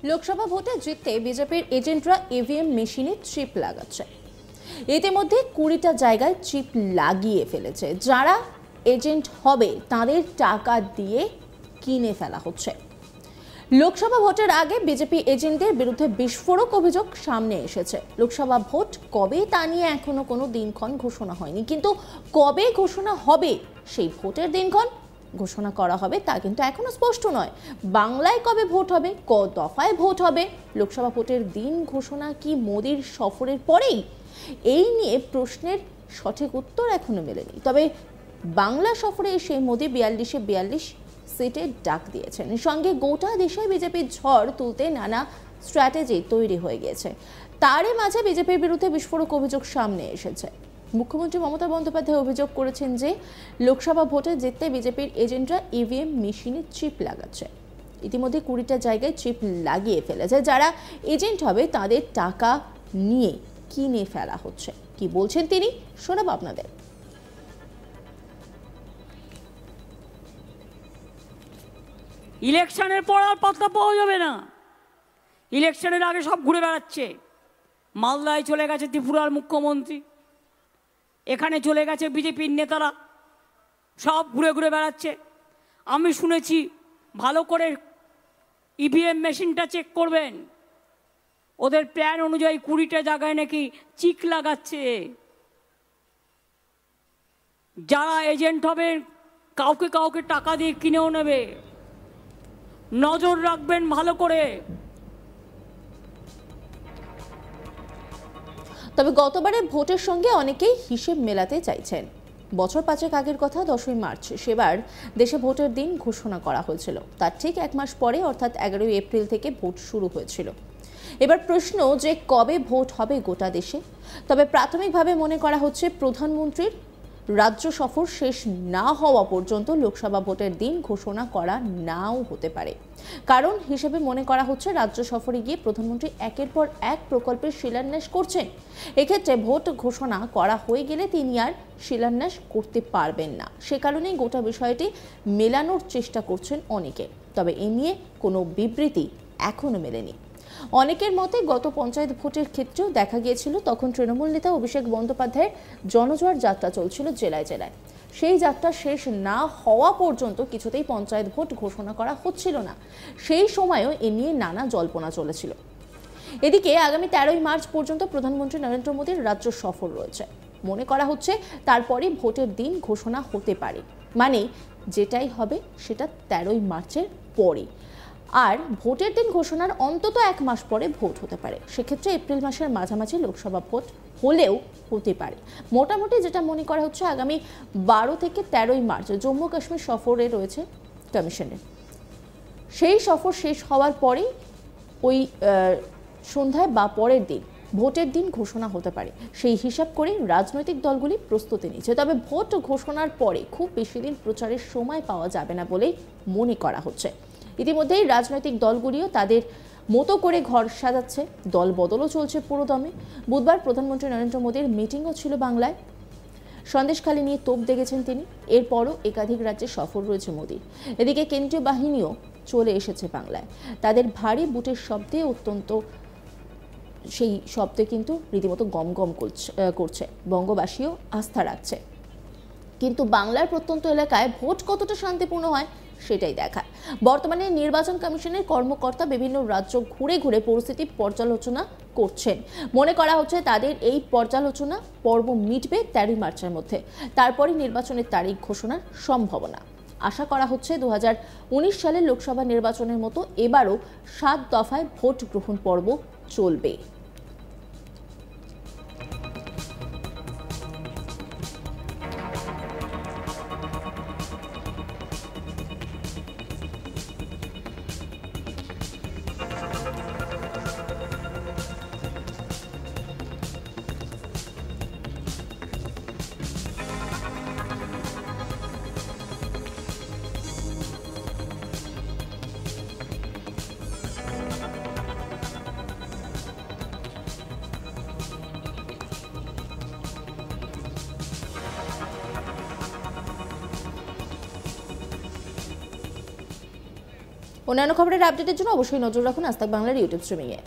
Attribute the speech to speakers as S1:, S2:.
S1: লোকসভা ভোটে জিততে বিজেপির এজেন্টরা ইভিএম মেশিনে চিপ লাগাচ্ছে। ইতিমধ্যে 20টা জায়গায় চিপ লাগিয়ে ফেলেছে। যারা এজেন্ট হবে তাদের টাকা দিয়ে কিনে ফেলা হচ্ছে। লোকসভা ভোটের আগে বিজেপি এজেন্টদের বিরুদ্ধে বিস্ফোরক অভিযোগ সামনে এসেছে। লোকসভা ভোট কবে তা নিয়ে এখনো কোনো দিনক্ষণ ঘোষণা হয়নি, কিন্তু কবে ঘোষণা হবে সেই ভোটের দিনক্ষণ ঘোষণা করা হবে তা কিন্তু এখনো স্পষ্ট নয়। বাংলায় কবে ভোট হবে, ক দফায় ভোট হবে, লোকসভা ভোটের দিন ঘোষণা কি মোদির সফরের পরেই? এই নিয়ে প্রশ্নের সঠিক উত্তর এখনো মেলেনি। তবে বাংলা সফরে এসে মোদি 42 সিটের ডাক দিয়েছেন। সঙ্গে গোটা দেশে বিজেপির ঝড় তুলতে নানা স্ট্র্যাটেজি তৈরি হয়ে গেছে। তারই মাঝে বিজেপির বিরুদ্ধে বিস্ফোরক অভিযোগ সামনে এসেছে। মুখ্যমন্ত্রী মমতা বন্দ্যোপাধ্যায় অভিযোগ করেছেন যে লোকসভা ভোটে জিততে বিজেপির এজেন্টরা ইভিএম মেশিনে চিপ লাগাচ্ছে। ইতিমধ্যে 20টা জায়গায় চিপ লাগিয়ে ফেলেছে। যারা এজেন্ট হবে তাদের টাকা নিয়ে কিনে ফেলা হচ্ছে। কি বলছেন তিনি, শোনাবো আপনাদের।
S2: ইলেকশনের পর আর পাত্তা পাওয়া যাবে না। ইলেকশনের আগে সব ঘুরে বেড়াচ্ছে। মালদায় চলে গেছে ত্রিপুরার মুখ্যমন্ত্রী, এখানে চলে গেছে বিজেপির নেতারা, সব ঘুরে ঘুরে বেড়াচ্ছে। আমি শুনেছি ভালো করে ইভিএম মেশিনটা চেক করবেন। ওদের প্ল্যান অনুযায়ী 20টা জায়গায় নাকি চিক লাগাচ্ছে। যারা এজেন্ট হবে কাউকে কাউকে টাকা দিয়ে কিনেও নেবে। নজর রাখবেন ভালো করে।
S1: তবে গতবারের ভোটের সঙ্গে অনেকেই হিসেব মেলাতে চাইছেন। বছর 5 আগের কথা, 10ই মার্চ সেবার দেশে ভোটের দিন ঘোষণা করা হয়েছিল। তার ঠিক 1 মাস পরে অর্থাৎ 11ই এপ্রিল থেকে ভোট শুরু হয়েছিল। এবার প্রশ্ন যে কবে ভোট হবে গোটা দেশে। তবে প্রাথমিকভাবে মনে করা হচ্ছে প্রধানমন্ত্রীর রাজ্য সফর শেষ না হওয়া পর্যন্ত লোকসভা ভোটের দিন ঘোষণা করা নাও হতে পারে। কারণ হিসেবে মনে করা হচ্ছে রাজ্য সফরে গিয়ে প্রধানমন্ত্রী একের পর এক প্রকল্পের শিলান্যাস করছেন। এক্ষেত্রে ভোট ঘোষণা করা হয়ে গেলে তিনি আর শিলান্যাস করতে পারবেন না। সে কারণেই গোটা বিষয়টি মেলানোর চেষ্টা করছেন অনেকে। তবে এ নিয়ে কোনো বিবৃতি এখনো মেলেনি। অনেকের মতে গত পঞ্চায়েত ভোটের ক্ষেত্রেও দেখা গিয়েছিল তখন তৃণমূল নেতা অভিষেক বন্দ্যোপাধ্যায়ের জনজোয়ার যাত্রা চলছিল জেলায় জেলায়। সেই যাত্রা শেষ না হওয়া পর্যন্ত কিছুতেই পঞ্চায়েত ভোট ঘোষণা করা হচ্ছিল না। সেই সময়ও এ নিয়ে নানা জল্পনা চলেছিল। এদিকে আগামী 13ই মার্চ পর্যন্ত প্রধানমন্ত্রী নরেন্দ্র মোদীর রাজ্য সফর রয়েছে। মনে করা হচ্ছে তারপরই ভোটের দিন ঘোষণা হতে পারে, মানে যেটাই হবে সেটা 13ই মার্চের পরে। আর ভোটের দিন ঘোষণার অন্তত 1 মাস পরে ভোট হতে পারে। সেক্ষেত্রে এপ্রিল মাসের মাঝামাঝি লোকসভা ভোট হলেও হতে পারে। মোটামুটি যেটা মনে করা হচ্ছে আগামী 12 থেকে 13ই মার্চ জম্মু কাশ্মীর সফরে রয়েছে কমিশনের। সেই সফর শেষ হওয়ার পরেই ওই সন্ধ্যায় বা পরের দিন ভোটের দিন ঘোষণা হতে পারে। সেই হিসাব করে রাজনৈতিক দলগুলি প্রস্তুতি নিচ্ছে। তবে ভোট ঘোষণার পরে খুব বেশি দিন প্রচারের সময় পাওয়া যাবে না বলেই মনে করা হচ্ছে। ইতিমধ্যেই রাজনৈতিক দলগুলিও তাদের মতো করে ঘর সাজাচ্ছে। দল বদলও চলছে পুরোদমে। বুধবার প্রধানমন্ত্রী নরেন্দ্র মোদীর মিটিংও ছিল বাংলায়। সন্দেশখালী নিয়ে তোপ দেখেছেন তিনি। এরপরও একাধিক রাজ্যে সফর রয়েছে মোদীর। এদিকে কেন্দ্রীয় বাহিনীও চলে এসেছে বাংলায়। তাদের ভারী বুটের শব্দে সেই শব্দে কিন্তু রীতিমতো গমগম করছে। বঙ্গবাসীও আস্থা রাখছে। কিন্তু বাংলার প্রত্যন্ত এলাকায় ভোট কতটা শান্তিপূর্ণ হয় সেটাই দেখার। বর্তমানে নির্বাচন কমিশনের কর্মকর্তা বিভিন্ন রাজ্য ঘুরে ঘুরে পরিস্থিতি পর্যালোচনা করছেন। মনে করা হচ্ছে তাদের এই পর্যালোচনা পর্ব মিটবে 13ই মার্চের মধ্যে। তারপরে নির্বাচনের তারিখ ঘোষণার সম্ভাবনা। আশা করা হচ্ছে 2019 সালের লোকসভা নির্বাচনের মতো এবারও 7 দফায় ভোট গ্রহণ পর্ব চলবে। অন্যান্য খবরের আপডেটের জন্য অবশ্যই নজর রাখুন আজ তাক বাংলার ইউটিউব স্ট্রিমিংয়ে।